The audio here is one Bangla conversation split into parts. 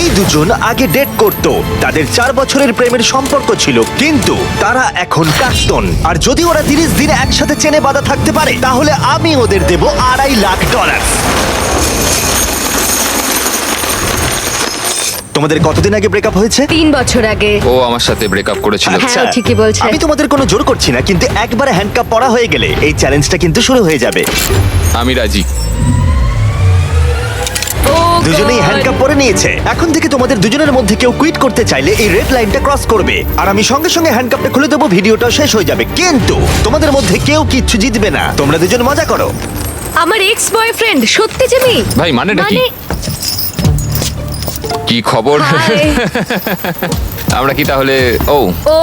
এই দুজন আগে ডেট করত, তাদের 4 বছরের প্রেমের সম্পর্ক ছিল, কিন্তু তারা এখন প্রাক্তন। আর যদি ওরা 30 দিন একসাথে চেনে বাঁধা থাকতে পারে, তাহলে আমি ওদের দেব $2.5 লাখ। তোমাদের কতদিন আগে ব্রেকআপ হয়েছে? 3 বছর আগে। ও আমার সাথে ব্রেকআপ করেছিল। হ্যাঁ, ও ঠিকই বলছে। আমি তোমাদের কোনো জোর করছি না, কিন্তু একবার হ্যান্ডকাপ পরা হয়ে গেলে এই চ্যালেঞ্জটা কিন্তু শুরু হয়ে যাবে। আমি রাজি। ও দুজনেই God! হ্যান্ডকাপ পরে নিয়েছে। এখন থেকে তোমাদের দুজনের মধ্যে কেউ কুইট করতে চাইলে এই রেড লাইনটা ক্রস করবে, আর আমি সঙ্গে সঙ্গে হ্যান্ডকাপটা খুলে দেবো, ভিডিওটা শেষ হয়ে যাবে। কিন্তু তোমাদের মধ্যে কেউ কিচ্ছু জিতবে না, তোমরা দুজন মজা করো। আমার এক্স বয়ফ্রেন্ড সত্যি জিমি। ভাই মানেটা কি? কি খবর? হাই। আমরা কি তাহলে ও ও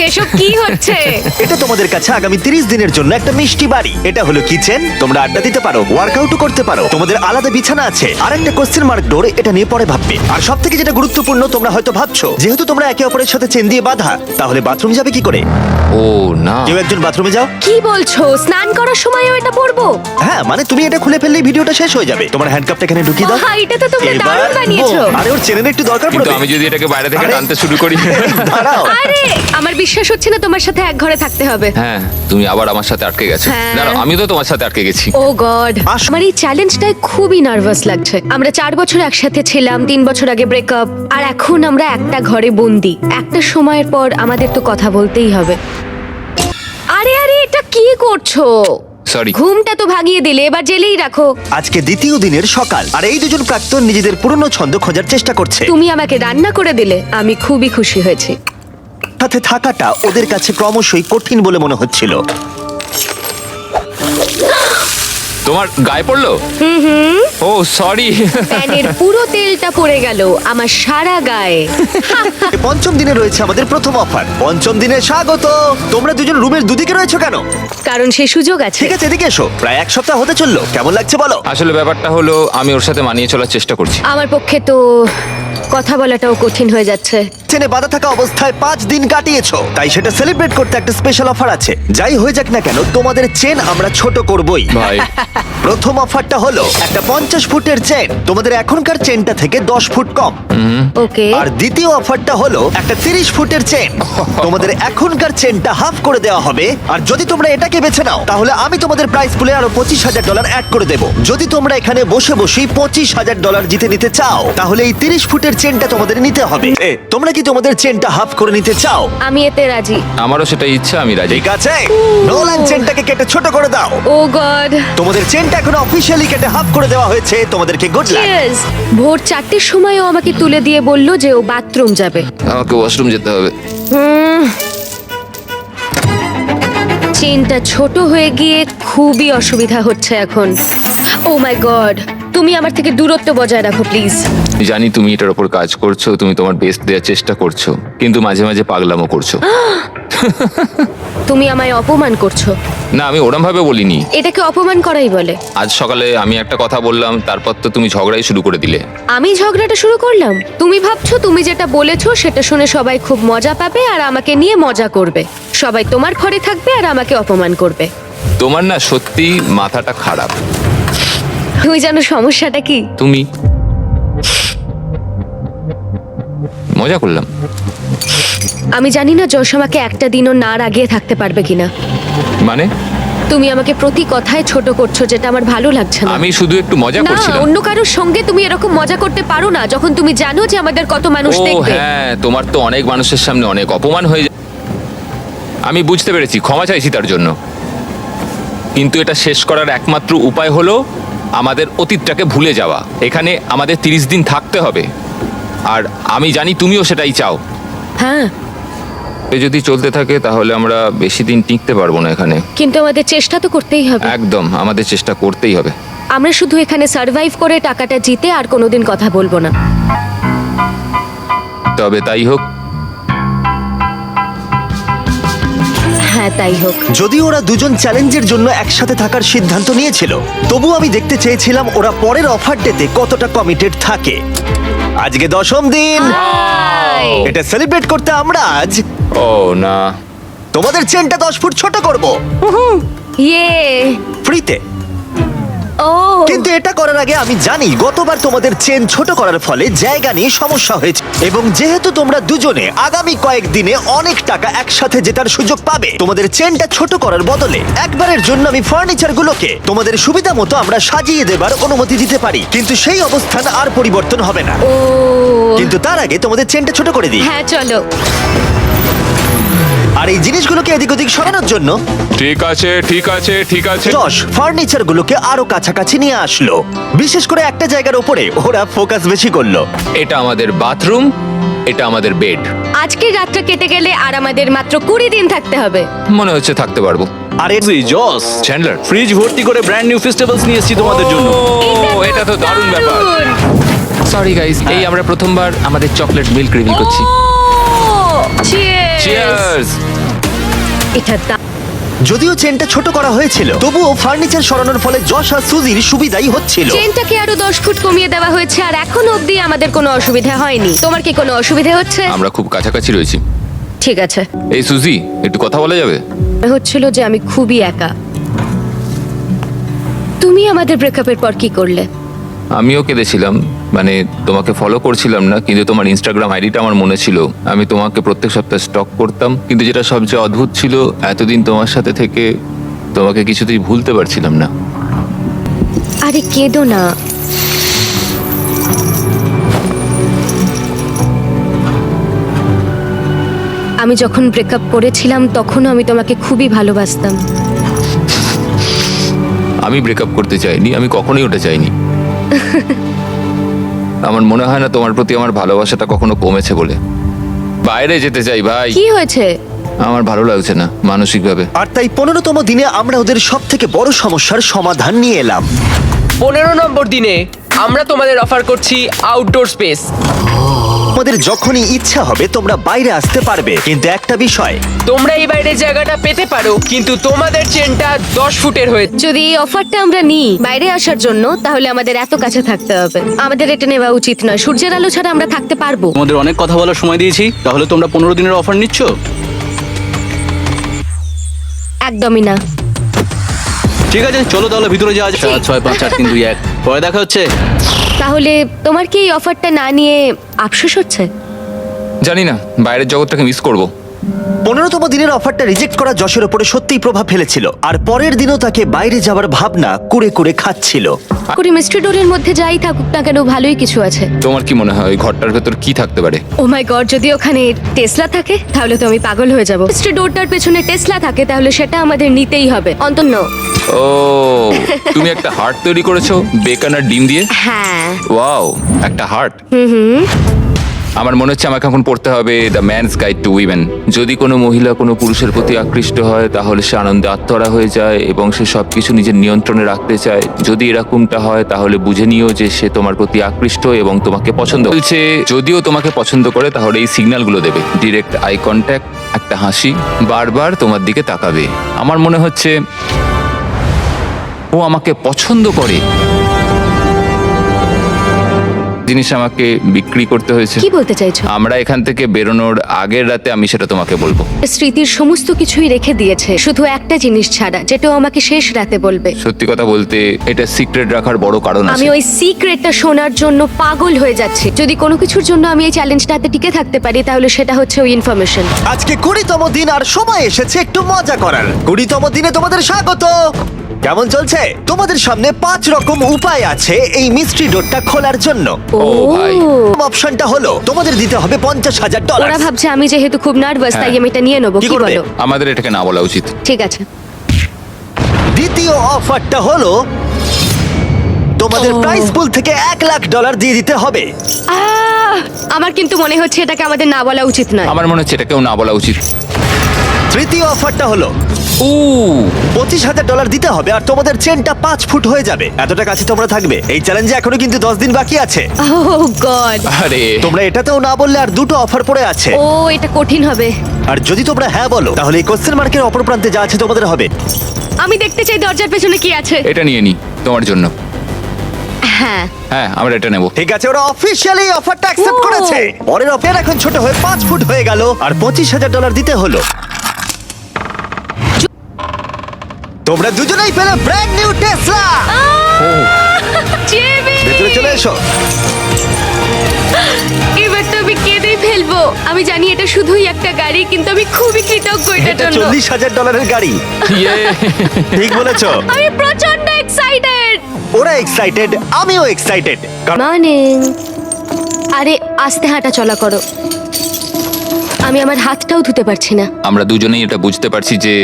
এসব কি হচ্ছে? এটা তোমাদের কাছে আগামী 30 দিনের জন্য একটা মিষ্টি বাড়ি। এটা হলো কিচেন, তোমরা আড্ডা দিতে পারো, ওয়ার্কআউটও করতে পারো, তোমাদের আলাদা বিছানা আছে, আর একটা কোশ্চেন মার্ক ডোর, এটা নিয়ে পরে ভাববে। আর সবথেকে যেটা গুরুত্বপূর্ণ, তোমরা হয়তো ভাবছো যেহেতু তোমরা একে অপরের সাথে চেন দিয়ে বাঁধা, তাহলে বাথরুম যাবে কি করে? ও না, কেউ একজন বাথরুমে যাও। কি বলছো? স্নান করার সময়ও এটা পরবো? হ্যাঁ, মানে তুমি এটা খুলে ফেললেই ভিডিওটা শেষ হয়ে যাবে। তোমার হ্যান্ডকাপটা এখানে ঢুকিয়ে দাও। আহা, এটা তো তোমরা এবার দারুণ বানিয়েছো। boom! আরে ওর চেনের একটু দরকার কিন্তু পড়বে। আমি যদি এটাকে বাইরে থেকে আরে- টানতে শুরু করি। দাঁড়াও। আরে আমার বিশ্বাস হচ্ছে না তোমার সাথে এক ঘরে থাকতে হবে। হ্যাঁ, তুমি আবার আমার সাথে আটকে গেছো। হ্যাঁ। দাঁড়াও, আমিও তো তোমার সাথে আটকে গেছি। ও গড, আমার এই চ্যালেঞ্জটায় খুবই নার্ভাস লাগছে। আমরা 4 বছর একসাথে ছিলাম, 3 বছর আগে ব্রেকআপ, আর এখন আমরা একটা ঘরে বন্দি। একটা সময়ের পর আমাদের তো কথা বলতেই হবে। আরে আরে, এটা কি করছো? সরি। ঘুমটা তো ভাগিয়ে দিলে, এবার জেলেই রাখো। আজকে দ্বিতীয় দিনের সকাল, আর এই দুজন প্রাক্তন নিজেদের পুরনো ছন্দ খোঁজার চেষ্টা করছে। তুমি আমাকে রান্না করে দিলে, আমি খুবই খুশি হয়েছি। সাথে থাকাটা ওদের কাছে ক্রমশই কঠিন বলে মনে হচ্ছিল। তোমার গায়ে পড়লো? ও সরি। প্যানের পুরো তেলটা পড়ে গেল আমার সারা গায়ে। পঞ্চম দিনে রয়েছে আমাদের প্রথম অফার। পঞ্চম দিনে স্বাগত। তোমরা দুজন রুমের দুদিকে রয়েছো কেন? কারণ সে সুযোগ আছে। ঠিক আছে, এদিকে এসো। প্রায় 1 সপ্তাহ হতে চললো, কেমন লাগছে বলো? আসলে ব্যাপারটা হলো আমি ওর সাথে মানিয়ে চলার চেষ্টা করছি। আমার পক্ষে তো কথা বলাটাও কঠিন হয়ে যাচ্ছে। চেনে বাধা থাকা অবস্থায় 5 দিন কাটিয়েছো, তাই সেটা সেলিব্রেট করতে একটা স্পেশাল অফার আছে। যাই হয়ে যাক না কেন, তোমাদের চেন আমরা ছোট করবই। ভাই প্রথম অফারটা হলো একটা 50 ফুটের চেন, তোমাদের এখনকার চেনটা থেকে 10 ফুট কম। ওকে, আর দ্বিতীয় অফারটা হলো একটা 30 ফুটের চেন, তোমাদের এখনকার চেনটা হাফ করে দেওয়া হবে। আর যদি তোমরা এটাকে বেছে নাও, তাহলে আমি তোমাদের প্রাইস পুলে আরো $25,000 অ্যাড করে দেবো। যদি তোমরা এখানে বসে বসেই $25,000 জিতে নিতে চাও, তাহলে এই 30 ফুটের চেনটা তোমাদের নিতে হবে। তোমরা কি তোমাদের চেনটা হাফ করে নিতে চাও? আমি এতে রাজি। আমারও সেটা ইচ্ছা, আমি রাজি। ঠিক আছে, নোলান চেনটাকে কেটে ছোট করে দাও। ও গড, তোমাদের চেনটা এখন অফিসিয়ালি কেটে হাফ করে দেওয়া হয়েছে। তোমাদেরকে গুড লাক। চিয়ার্স। ভোর 4টের সময়ও আমাকে তুলে দিয়ে বলল যে ও বাথরুম যাবে। আমাকে ওয়াশরুম যেতে হবে। চেনটা ছোট হয়ে গিয়ে খুবই অসুবিধা হচ্ছে এখন। ও মাই গড, তুমি আমার থেকে দূরত্ব বজায় রাখো প্লিজ। জানি তুমি এটার উপর কাজ করছো, তুমি তোমার বেস্ট দেওয়ার চেষ্টা করছো, কিন্তু মাঝে মাঝে পাগলামো করছো। তুমি আমায় অপমান করছো। না, আমি ওরম ভাবে বলিনি। এটাকে অপমান করাই বলে। আজ সকালে আমি একটা কথা বললাম, তারপর তো তুমি ঝগড়াই শুরু করে দিলে। আমি ঝগড়াটা শুরু করলাম? তুমি ভাবছো তুমি যেটা বলেছো সেটা শুনে সবাই খুব মজা পাবে আর আমাকে নিয়ে মজা করবে। সবাই তোমার ঘরে থাকবে আর আমাকে অপমান করবে। তোমার না সত্যি মাথাটা খারাপ। তুমি জানো সমস্যাটা কি? তুমি মজা করলাম। আমি জানি না যশ আমাকে একটা দিনও না রাগিয়ে থাকতে পারবে কিনা। মানে তুমি আমাকে প্রতি কথায় ছোট করছো, যেটা আমার ভালো লাগছে না। আমি শুধু একটু মজা না, করছিলাম। অন্য কারোর সঙ্গে তুমি এরকম মজা করতে পারো না যখন তুমি জানো যে আমাদের কত মানুষ ও দেখবে। হ্যাঁ, তোমার তো অনেক মানুষের সামনে অনেক অপমান হয়ে যায়। আমি বুঝতে পেরেছি, ক্ষমা চাইছি তার জন্য। কিন্তু এটা শেষ করার একমাত্র উপায় হলো আমাদের অতীতটাকে ভুলে যাওয়া। এখানে আমাদের 30 দিন থাকতে হবে, আর আমি জানি তুমিও সেটাই চাও। হ্যাঁ, এ যদি চলতে থাকে তাহলে আমরা বেশি দিন টিকতে পারবো না এখানে। কিন্তু আমাদের চেষ্টা তো করতেই হবে। একদম, আমাদের চেষ্টা করতেই হবে। আমরা শুধু এখানে সার্ভাইভ করে টাকাটা জিতে আর কোনোদিন কথা বলবো না। তবে তাই হোক। হ্যাঁ, তাই হোক। যদিও ওরা দুজন চ্যালেঞ্জের জন্য একসাথে থাকার সিদ্ধান্ত নিয়েছিল, তবু আমি দেখতে চেয়েছিলাম ওরা পরের অফার ডেতে কতটা কমিটেড থাকে। আজকে 10ম দিন। হাই। এটা সেলিব্রেট করতে আমরা আজ ও না, তোমাদের চেনটা 10 ফুট ছোট করব ইয়ে। ফ্রিতে। ও কিন্তু এটা করার আগে আমি জানি গতবার তোমাদের চেন ছোট করার ফলে জায়গা নিয়ে সমস্যা হয়েছে, এবং যেহেতু তোমরা দুজনে আগামী কয়েকদিনে অনেক টাকা একসাথে জেতার সুযোগ পাবে, তোমাদের চেনটা ছোট করার বদলে একবারের জন্য আমি ফার্নিচারগুলোকে তোমাদের সুবিধা মতো আমরা সাজিয়ে দেবার অনুমতি দিতে পারি, কিন্তু সেই অবস্থান আর পরিবর্তন হবে না। ও কিন্তু তার আগে তোমাদের চেনটা ছোট করে দিই, হ্যাঁ চলো। আর এই জিনিসগুলোকে এদিক ওদিক সরানোর জন্য ঠিক আছে ঠিক আছে ঠিক আছে। যশ ফার্নিচারগুলোকে আরো কাছাকাছি নিয়ে আসলো, বিশেষ করে একটা জায়গার উপরে ওরা ফোকাস বেশি করলো। এটা আমাদের বাথরুম, এটা আমাদের বেড। আজকের রাতটা কেটে গেলে আর আমাদের মাত্র 20 দিন থাকতে হবে। মনে হচ্ছে থাকতে পারবো। আর জস চ্যান্ডলার, ফ্রিজ ভর্তি করে ব্র্যান্ড নিউ ফেস্টিভ্যালস নিয়ে এসেছি তোমাদের জন্য। এটা তো দারুণ ব্যাপার। সরি গাইস, এই আমরা প্রথমবার আমাদের চকলেট মিল্ক রিভিল করছি। চিয়ার্স। এটা যদিও চেনটা ছোট করা হয়েছিল, তবুও ফার্নিচার সরানোর ফলে যশ আর সুজির সুবিধাই হচ্ছিল। চেনটাকে আরো 10 ফুট কমিয়ে দেওয়া হয়েছে আর এখনো অবধি আমাদের কোনো অসুবিধা হয়নি। তোমার কি কোনো অসুবিধা হচ্ছে? আমরা খুব কাছাকাছি রয়েছি। ঠিক আছে। এই সুজি, একটু কথা বলা যাবে? হচ্ছিল যে আমি খুবই একা। তুমি আমাদের ব্রেকআপের পর কি করলে? আমিও কেঁদেছিলাম, মানে তোমাকে ফলো করছিলাম না, কিন্তু তোমার ইনস্টাগ্রাম আইডিটা আমার মনে ছিল। আমি তোমাকে প্রত্যেক সপ্তাহে স্টক করতাম, কিন্তু যেটা সবচেয়ে অদ্ভুত ছিল, এতদিন তোমার সাথে থেকে তোমাকে কিছুতেই ভুলতে পারছিলাম না। আরে কেঁদো না। আমি যখন ব্রেকআপ করেছিলাম তখনও আমি তোমাকে খুবই ভালোবাসতাম। আমি ব্রেকআপ করতে চাইনি, আমি কখনোই ওটা চাইনি। আমার মনে হয় না তোমার প্রতি আমার ভালোবাসাটা কখনো কমেছে বলে। বাইরে যেতে চাই ভাই, কি হয়েছে? আমার ভালো লাগছে না মানসিকভাবে। আর তাই 15তম দিনে আমরা ওদের সব থেকে বড় সমস্যার সমাধান নিয়ে এলাম। 15 নম্বর দিনে আমরা তোমাদের অফার করছি আউটডোর স্পেস। তোমাদের যখনই ইচ্ছা হবে তোমরা বাইরে আসতে পারবে, কিন্তু একটা বিষয়, তোমরা এই বাইরের জায়গাটা পেতে পারো, কিন্তু তোমাদের চেনটা 10 ফুটের হয়ে। যদি এই অফারটা আমরা নিই বাইরে আসার জন্য, তাহলে আমাদের এত কাছে থাকতে হবে। আমাদের এটা নেওয়া উচিত নয়। সূর্যের আলো ছাড়া আমরা থাকতে পারবো? তোমাদের অনেক কথা বলার সময় দিয়েছি, তাহলে তোমরা 15 দিনের অফার নিচ্ছ? একদমই না। ঠিক আছে, চলো তাহলে ভিতরে যাওয়া যাক। 7, 6, 5, 4, 3, 2, 1 পরে দেখা হচ্ছে। তাহলে তোমার কি এই অফারটা না নিয়ে আফসোস হচ্ছে? জানি না, বাইরের জগৎটাকে মিস করব। 15তম দিনের অফারটা রিজেক্ট করা যশের উপরে সত্যিই প্রভাব ফেলেছিল, আর পরের দিনও তাকে বাইরে যাওয়ার ভাবনা কুরে কুরে খাচ্ছিল। করে মিস্ট্রি ডোরের মধ্যে যাই থাকুক না কেন, ভালোই কিছু আছে। তোমার কি মনে হয় ওই ঘরটার ভেতর কি থাকতে পারে? ও মাই গড, যদি ওখানে টেসলা থাকে তাহলে তো আমি পাগল হয়ে যাব। মিস্ট্রি ডোরটার পেছনে টেসলা থাকে তাহলে সেটা আমাদের নিতেই হবে। অন্তত ও, তুমি একটা হার্ট তৈরি করেছো বেকন আর ডিম দিয়ে। হ্যাঁ। ওয়াও, একটা হার্ট। আমার মনে হচ্ছে আমাকে এখন পড়তে হবে the man's guide to women. যদি কোনো মহিলা কোনো পুরুষের প্রতি আকৃষ্ট হয়, তাহলে সে আনন্দে আত্মহারা হয়ে যায় এবং সে সবকিছু নিজের নিয়ন্ত্রণে রাখতে চায়। যদি এরকমটা হয়, তাহলে বুঝে নিও যে সে তোমার প্রতি আকৃষ্ট এবং তোমাকে পছন্দ বলছে। যদিও তোমাকে পছন্দ করে, তাহলে এই সিগন্যালগুলো দেবে: ডিরেক্ট আই কন্ট্যাক্ট, একটা হাসি, বারবার তোমার দিকে তাকাবে। আমার মনে হচ্ছে ও আমাকে পছন্দ করে। জিনিস আমাকে বিক্রি করতে হয়েছে। কি বলতে চাইছো? আমরা এখান থেকে বেরোনোর আগের রাতে আমি সেটা তোমাকে বলবো। স্মৃতির সমস্ত কিছুই রেখে দিয়েছে, শুধু একটা জিনিস ছাড়া, যেটা ও আমাকে শেষ রাতে বলবে। সত্যি কথা বলতে, এটা সিক্রেট রাখার বড় কারণ আছে। আমি ওই সিক্রেটটা শোনার জন্য পাগল হয়ে যাচ্ছি। যদি কোনো কিছুর জন্য আমি এই চ্যালেঞ্জটাতে টিকে থাকতে পারি, তাহলে সেটা হচ্ছে ওই ইনফরমেশন। আজকে 20তম দিন আর সময় এসেছে একটু মজা করার। 20তম দিনে তোমাদের স্বাগত। কেমন চলছে? তোমাদের সামনে 5 রকম উপায় আছে এই মিস্ট্রি ডোরটা খোলার জন্য। ও ভাই। অপশনটা হলো তোমাদের দিতে হবে $50,000। ওরা ভাবছে আমি যেহেতু খুব নার্ভাস, তাই হ্যাঁ। আমি এটা নিয়ে নেবো। কি কি করবে? বলো? আমাদের এটাকে না বলা উচিত। ঠিক আছে। দ্বিতীয় অফারটা হলো তোমাদের প্রাইস পুল থেকে $1,00,000 দিয়ে দিতে হবে। আমার কিন্তু মনে হচ্ছে এটাকে আমাদের না বলা উচিত নয়। আমার মনে হচ্ছে এটাকেও না বলা উচিত। তৃতীয় অফারটা হলো ও, $25,000 দিতে হবে আর তোমাদের চেনটা 5 ফুট হয়ে যাবে। এতটা কাছে তোমরা থাকবে। এই চ্যালেঞ্জে এখনো কিন্তু 10 দিন বাকি আছে। ওহ গড। আরে তোমরা এটাতেও না বললে আর দুটো অফার পড়ে আছে। ও, এটা কঠিন হবে। আর যদি তোমরা হ্যাঁ বলো, তাহলে এই কোশ্চেন মার্কের অপর প্রান্তে যা আছে তোমাদের হবে। আমি দেখতে চাই দরজার পেছনে কি আছে। এটা নিয়ে নি তোমার জন্য। হ্যাঁ। হ্যাঁ, আমরা এটা নেব। ঠিক আছে, ওরা অফিশিয়ালি অফারটা অ্যাকসেপ্ট ও। করেছে। পরের অফার এখন ছোট হয়ে 5 ফুট হয়ে গেল আর $25,000 দিতে হলো। তোমরা দুজনেই পেলে ব্র্যান্ড নিউ টেসলা। জেমি, ভেতরে চলে এসো। এবার তো আমি কেঁদেই ফেলবো। আমি জানি এটা শুধুই একটা গাড়ি, কিন্তু আমি খুবই কৃতজ্ঞ এটার এটা জন্য। $40,000 গাড়ি। ইয়ে ঠিক বলেছো। আমি প্রচন্ড এক্সাইটেড। ওরা এক্সাইটেড, আমিও এক্সাইটেড। মর্নিং। আরে আস্তে হাঁটা চলা করো। আমি আমার হাতটাও ধুতে পারছি না। আমরা দুজনেই এটা বুঝতে পারছি যে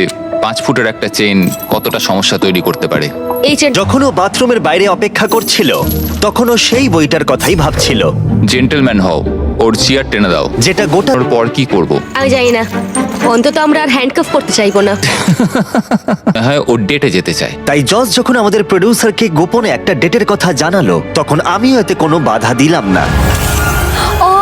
5 ফুটের একটা চেন কতটা সমস্যা তৈরি করতে পারে। এই যে যখন ও বাথরুমের বাইরে অপেক্ষা করছিল তখন ও সেই বইটার কথাই ভাবছিল, জেন্টলম্যান হও, ওর চেয়ার টেনে দাও। যেটা গোটা ওর পর কি করব? আমি জানি না, অন্তত আমরা আর হ্যান্ডকাফ করতে চাইবো না। হ্যাঁ, ও ডেটে যেতে চায়। তাই জজ যখন আমাদের প্রডিউসারকে গোপনে একটা ডেটের কথা জানালো তখন আমিও এতে কোনো বাধা দিলাম না। ও,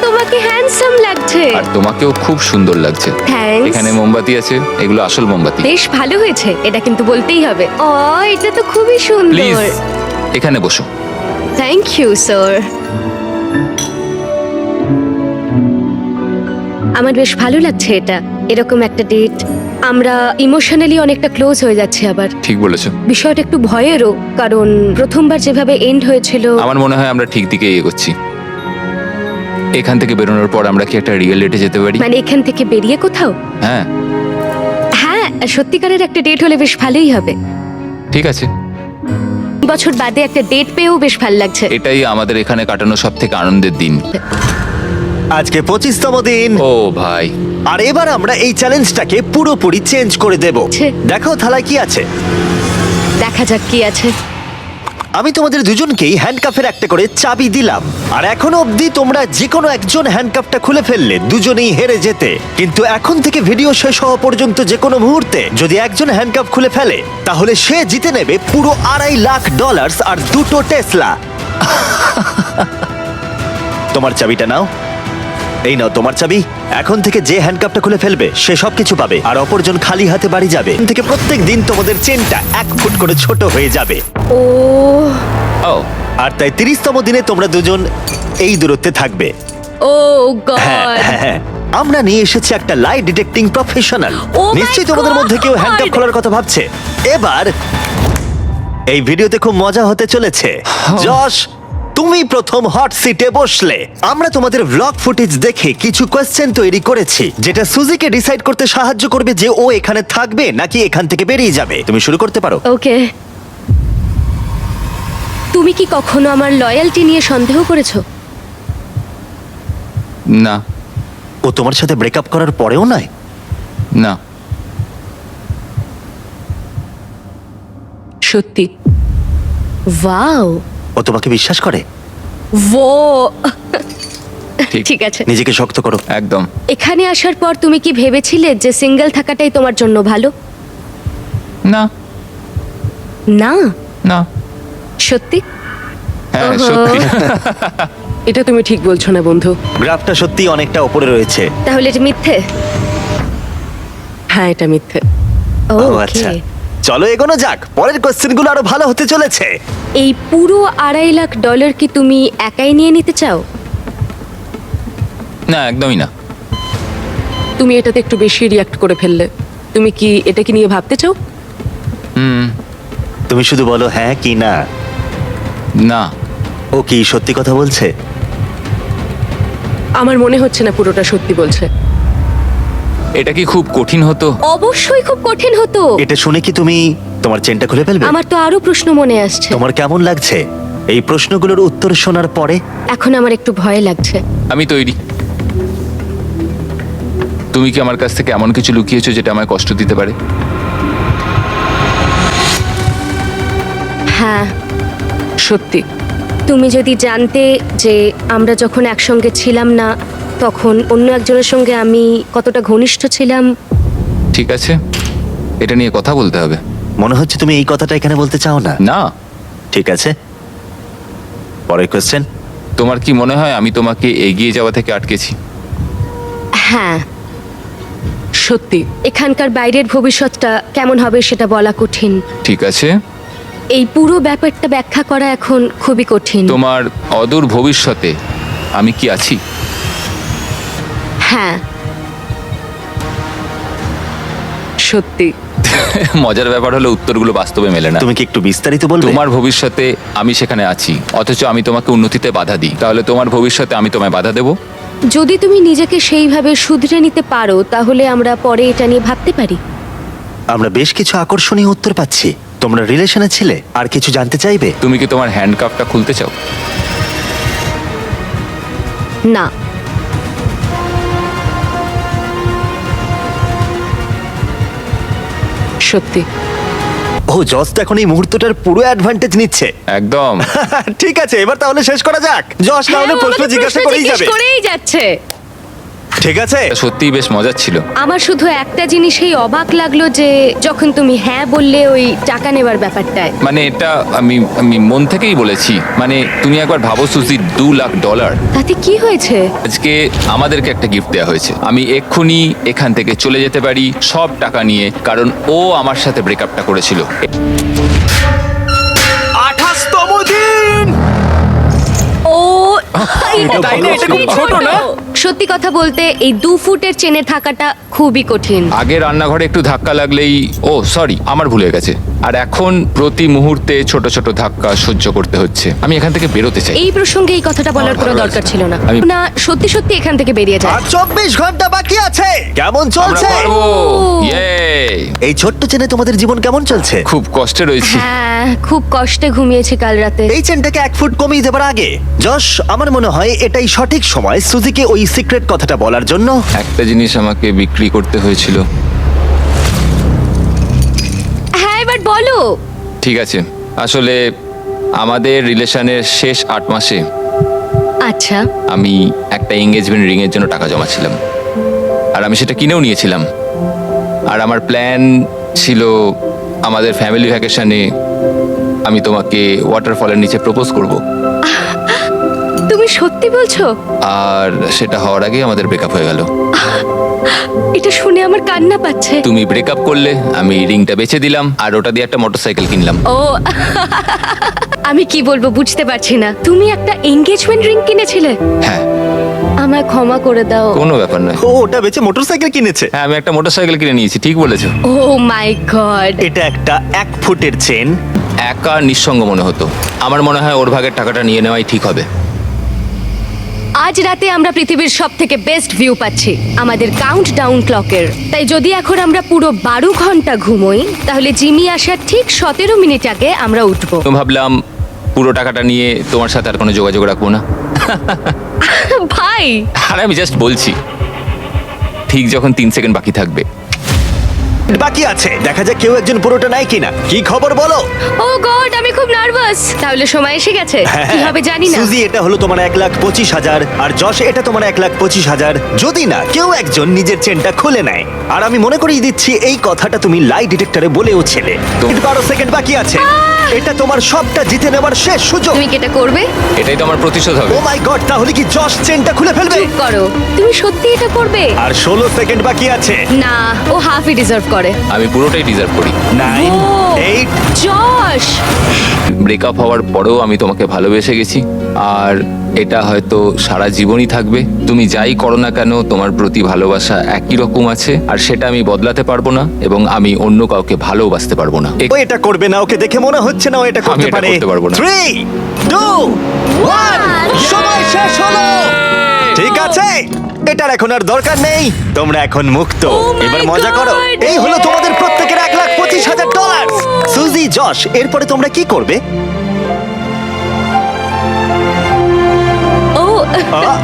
তোমাকে হ্যান্ডসাম লাগছে। আর তোমাকেও খুব সুন্দর লাগছে। Thanks. এখানে মোমবাতি আছে, এগুলো আসল মোমবাতি। বেশ ভালো হয়েছে, এটা কিন্তু বলতেই হবে। ও, এটা তো খুবই প্লিজ সুন্দর। এখানে বসো। Thank you sir. আমার বেশ ভালো লাগছে এটা, এরকম একটা ডেট। আমরা ইমোশনালি অনেকটা ক্লোজ হয়ে যাচ্ছি আবার। ঠিক বলেছো। বিষয়টা একটু ভয়েরও, কারণ প্রথমবার যেভাবে এন্ড হয়েছিল। আমার মনে হয় আমরা ঠিক দিকে এগোচ্ছি। এখান থেকে বেরোনোর পর আমরা কি একটা রিয়েল ডেটে যেতে পারি? মানে এখান থেকে বেরিয়ে কোথাও? হ্যাঁ, হ্যাঁ, সত্যিকারের একটা ডেট হলে বেশ ভালোই হবে। ঠিক আছে। বছর বাদে একটা ডেট পেয়েও বেশ ভালো লাগছে। এটাই আমাদের এখানে কাটানো সব থেকে আনন্দের দিন। আজকে 25তম দিন। ও ভাই, আর এবার আমরা এই চ্যালেঞ্জটাকে পুরোপুরি চেঞ্জ করে দেব। ছে। দেখো থালায় কি আছে। দেখা যাক কি আছে। আমি তোমাদের দুজনকেই হ্যান্ডকাফের একটা করে চাবি দিলাম, আর এখনো অবধি তোমরা যে কোনো একজন হ্যান্ডকাফটা খুলে ফেললে দুজনেই হেরে যেতে। কিন্তু এখন থেকে ভিডিও শেষ হওয়া পর্যন্ত যে কোনো মুহূর্তে যদি একজন হ্যান্ডকাফ খুলে ফেলে তাহলে সে জিতে নেবে পুরো $2.5 লাখ আর 2টো টেসলা। তোমার চাবিটা নাও। এই নাও তোমার চাবি। এখন থেকে যে হ্যান্ডকাপটা খুলে ফেলবে সে সবকিছু পাবে, আর অপরজন খালি হাতে বাড়ি যাবে। এখন থেকে প্রত্যেক দিন তোমাদের চেনটা 1 ফুট করে ছোট হয়ে যাবে। ও, ও আর তাই 30তম দিনে তোমরা দুজন এই দূরত্বে থাকবে। ও হ্যাঁ, গড। হ্যাঁ, হ্যাঁ। আমরা নিয়ে এসেছি একটা লাই ডিটেক্টিং প্রফেশনাল। Oh my নিশ্চয়ই তোমাদের মধ্যে কেউ God! হ্যান্ডকাপ খোলার কথা ভাবছে। এবার এই ভিডিওতে খুব মজা হতে চলেছে। যশ, তুমি প্রথম হট সিটে বসলে। আমরা তোমাদের ব্লগ ফুটেজ দেখে কিছু কোয়েশ্চেন তৈরি করেছি যেটা সুজিকে ডিসাইড করতে সাহায্য করবে যে ও এখানে থাকবে নাকি এখান থেকে বেরিয়ে যাবে। তুমি শুরু করতে পারো। ওকে। তুমি কি কখনো আমার লয়্যালটি নিয়ে সন্দেহ করেছো? না, ও তোমার সাথে ব্রেকআপ করার পরেও নয়? না, সত্যি? ওয়াও। ও তোমাকে বিশ্বাস করে? ও, ঠিক। ঠিক আছে। নিজেকে শক্ত করো। একদম। এখানে আসার পর তুমি কি ভেবেছিলে যে সিঙ্গেল থাকাটাই তোমার জন্য ভালো? না, না। না, সত্যি? হ্যাঁ ওহো। সত্যি। এটা তুমি ঠিক বলছো না বন্ধু। গ্রাফটা সত্যি অনেকটা উপরে রয়েছে। তাহলে এটা মিথ্যে? হ্যাঁ, এটা মিথ্যে। ও ওকে। আচ্ছা, চলো এগোনো যাক। পরের কোশ্চেনগুলো আরো ভালো হতে চলেছে। এই পুরো $2.5 লাখ কি তুমি একাই নিয়ে নিতে চাও? না, একদমই না। তুমি এটাতে একটু বেশি রিয়াক্ট করে ফেললে। তুমি কি এটাকে নিয়ে ভাবতে চাও? হুম, তুমি শুধু বলো হ্যাঁ কি না। না। ও কি সত্যি কথা বলছে? আমার মনে হচ্ছে না পুরোটা সত্যি বলছে। এটা কি খুব কঠিন হতো? অবশ্যই খুব কঠিন হতো। এটা শুনে কি তুমি তোমার চেনটা খুলে ফেলবে? আমার তো আরো প্রশ্ন মনে আসছে। তোমার কেমন লাগছে এই প্রশ্নগুলোর উত্তর শোনার পরে? এখন আমার একটু ভয় লাগছে। আমি তৈরি। তুমি কি আমার কাছ থেকে এমন কিছু লুকিয়েছো যেটা আমায় কষ্ট দিতে পারে? হ্যাঁ, সত্যি। তুমি যদি জানতে যে আমরা যখন একসঙ্গে ছিলাম না তখন অন্য একজনের সঙ্গে আমি কতটা ঘনিষ্ঠ ছিলাম। ঠিক আছে, এটা নিয়ে কথা বলতে হবে। মনে হচ্ছে তুমি এই কথাটা এখানে বলতে চাও না। না। ঠিক আছে, পরের কোশ্চেন। তোমার কি মনে হয় আমি তোমাকে এগিয়ে যাওয়া থেকে আটকেছি? হ্যাঁ, সত্যি। এখানকার বাইরের ভবিষ্যৎটা কেমন হবে সেটা বলা কঠিন। ঠিক আছে, এই পুরো ব্যাপারটা ব্যাখ্যা করা এখন খুবই কঠিন। তোমার অদূর ভবিষ্যতে আমি কি আছি? হ্যাঁ, সত্যি। মজার ব্যাপার হলো উত্তরগুলো বাস্তবে মেলে না। তুমি কি একটু বিস্তারিত বলবে? তোমার ভবিষ্যতে আমি সেখানে আছি, অথচ আমি তোমাকে উন্নতিতে বাধা দিই। তাহলে তোমার ভবিষ্যতে আমি তোমায় বাধা দেবো? যদি তুমি নিজেকে সেইভাবে শুধরে নিতে পারো তাহলে আমরা পরে এটা নিয়ে ভাবতে পারি। আমরা বেশ কিছু আকর্ষণীয় উত্তর পাচ্ছি। তোমরা রিলেশনে ছিলে, আর কিছু জানতে চাইবে? তুমি কি তোমার হ্যান্ডকাপটা খুলতে চাও? না, সত্যি। ও জস তো এখন এই মুহূর্তটার পুরো অ্যাডভান্টেজ নিচ্ছে। একদম। ঠিক আছে, এবার তাহলে শেষ করা যাক। জস না হলে হ্যাঁ, ও প্রশ্ন আমাকে জিজ্ঞাসা করেই জিজ্ঞেস যাবে। করেই যাচ্ছে। ঠিক আছে, সত্যিই বেশ মজার ছিল। আমার শুধু একটা জিনিসেই অবাক লাগলো যে যখন তুমি হ্যাঁ বললে ওই টাকা নেবার ব্যাপারটায়। মানে এটা আমি আমি মন থেকেই বলেছি। মানে তুমি একবার ভাবো সুজি, $2 লাখ। তাতে কি হয়েছে? আজকে আমাদেরকে একটা গিফট দেওয়া হয়েছে। আমি এক্ষুনি এখান থেকে চলে যেতে পারি সব টাকা নিয়ে, কারণ ও আমার সাথে ব্রেকআপটা করেছিল। 28তম দিন। ও তাই না? এটা খুব ছোট না? সত্যি কথা বলতে এই 2 ফুটের চেনে থাকাটা খুবই কঠিন। আগে রান্নাঘরে একটু ধাক্কা লাগলেই, ও সরি আমার ভুল হয়ে গেছে। আর এখন প্রতি মুহূর্তে ছোট ছোট ধাক্কা সহ্য করতে হচ্ছে। আমি এখান থেকে বেরোতে চাই। এই প্রসঙ্গে এই কথাটা বলার আমার কোনো ভালো দরকার লাগছে। ছিল না। আমি- না, সত্যি সত্যি এখান থেকে বেরিয়ে যায়। আর 24 ঘন্টা বাকি আছে। কেমন আমরা চলছে? পারবো। ও। Yay! এই ছোট্ট চেনে তোমাদের জীবন কেমন চলছে? খুব কষ্টে রয়েছি। হ্যাঁ, খুব কষ্টে ঘুমিয়েছি কাল রাতে। এই চেনটাকে 1 ফুট কমিয়ে দেবার আগে যশ, আমার মনে হয় এটাই সঠিক সময় সুজিকে ওই সিক্রেট কথাটা বলার জন্য। একটা জিনিস আমাকে বিক্রি করতে হয়েছিল। হ্যাঁ, এবার বলো। ঠিক আছে, আসলে আমাদের রিলেশনের শেষ 8 মাসে আচ্ছা, আমি একটা এঙ্গেজমেন্ট রিং এর জন্য টাকা জমাচ্ছিলাম, আর আমি সেটা কিনেও নিয়েছিলাম। আর আমার প্ল্যান ছিল আমাদের ফ্যামিলি ভ্যাকেশনে আমি তোমাকে ওয়াটারফলের নিচে প্রপোজ করব। তুমি সত্যি বলছো? আর সেটা হওয়ার আগে আমাদের ব্রেকআপ হয়ে গেল। এটা শুনে আমার কান্না পাচ্ছে। তুমি ব্রেকআপ করলে, আমি রিংটা বেচে দিলাম, আর ওটা দিয়ে একটা মোটরসাইকেল কিনলাম। ও আমি কি বলবো বুঝতে পারছি না। তুমি একটা এনগেজমেন্ট রিং কিনেছিলে? হ্যাঁ, আমায় ক্ষমা করে দাও। কোনো ব্যাপার নয়। ও ওটা বেচে মোটরসাইকেল কিনেছে। হ্যাঁ, আমি একটা মোটরসাইকেল কিনে নিয়েছি, ঠিক বলেছো। ও মাই গড। এটা একটা 1 ফুটের চেন। একা নিঃসঙ্গ মনে হতো। আমার মনে হয় ওর ভাগের টাকাটা নিয়ে নেওয়াই ঠিক হবে। আজ রাতে আমরা পৃথিবীর সব থেকে বেস্ট ভিউ পাচ্ছি আমাদের কাউন্টডাউন ক্লকের। তাই যদি এখন আমরা পুরো 12 ঘন্টা ঘুমোই তাহলে জিমি আসার ঠিক 17 মিনিট আগে আমরা উঠবো। তো ভাবলাম পুরো টাকাটা নিয়ে তোমার সাথে আর কোনো যোগাযোগ রাখবো না। ভাই, আর আমি জাস্ট বলছি, ঠিক যখন 3 সেকেন্ড বাকি থাকবে। বাকি আছে, দেখা যাক কেউ একজন পুরোটা নেয় কিনা। কি খবর বলো? ও গড, আমি খুব নার্ভাস। তাহলে সময় এসে গেছে, কি হবে জানি না। সুজি, এটা হলো তোমার 1,25,000, আর যশ এটা তোমার 1,25,000, যদি না কেউ একজন নিজের চেনটা খুলে নেয়। আর আমি মনে করিয়ে দিচ্ছি এই কথাটা তুমি লাই ডিটেক্টরে বলেও ছিলে। 12 সেকেন্ড বাকি আছে। এটা তোমার সবটা জিতে নেবার শেষ সুযোগ। তুমি কি এটা করবে? এটাই তো আমার প্রতিশোধ হবে। ও মাই গড, তাহলে কি যশ চেনটা খুলে ফেলবে? চুপ করো, তুমি সত্যি এটা করবে? আর 16 সেকেন্ড বাকি আছে। না, ও হাফই ডিজার্ভ করে। আমি পুরোটাই ডিজার্ভ করি। 9, 8, জশ, ব্রেকআপ হওয়ার পরেও আমি তোমাকে ভালোবেসে গেছি, আর এটা হয়তো সারা জীবনই থাকবে। তুমি যাই করো না কেন, তোমার প্রতি ভালোবাসা একই রকম আছে, আর সেটা আমি বদলাতে পারবো না, এবং আমি অন্য কাউকে ভালোবাসতে পারবো না। ও এটা করবে না, ওকে দেখে মনে হচ্ছে না ও এটা করতে এটা পারে। করতে পারবো না। 3, 2, 1, সময় শেষ হলো। ঠিক আছে, এটার এখন আর দরকার নেই, তোমরা এখন মুক্ত। Oh my এবার মজা করো। God! এই হলো তোমাদের প্রত্যেকের $1,25,000। সুজি, যশ, এরপরে তোমরা কি করবে? ও আহ,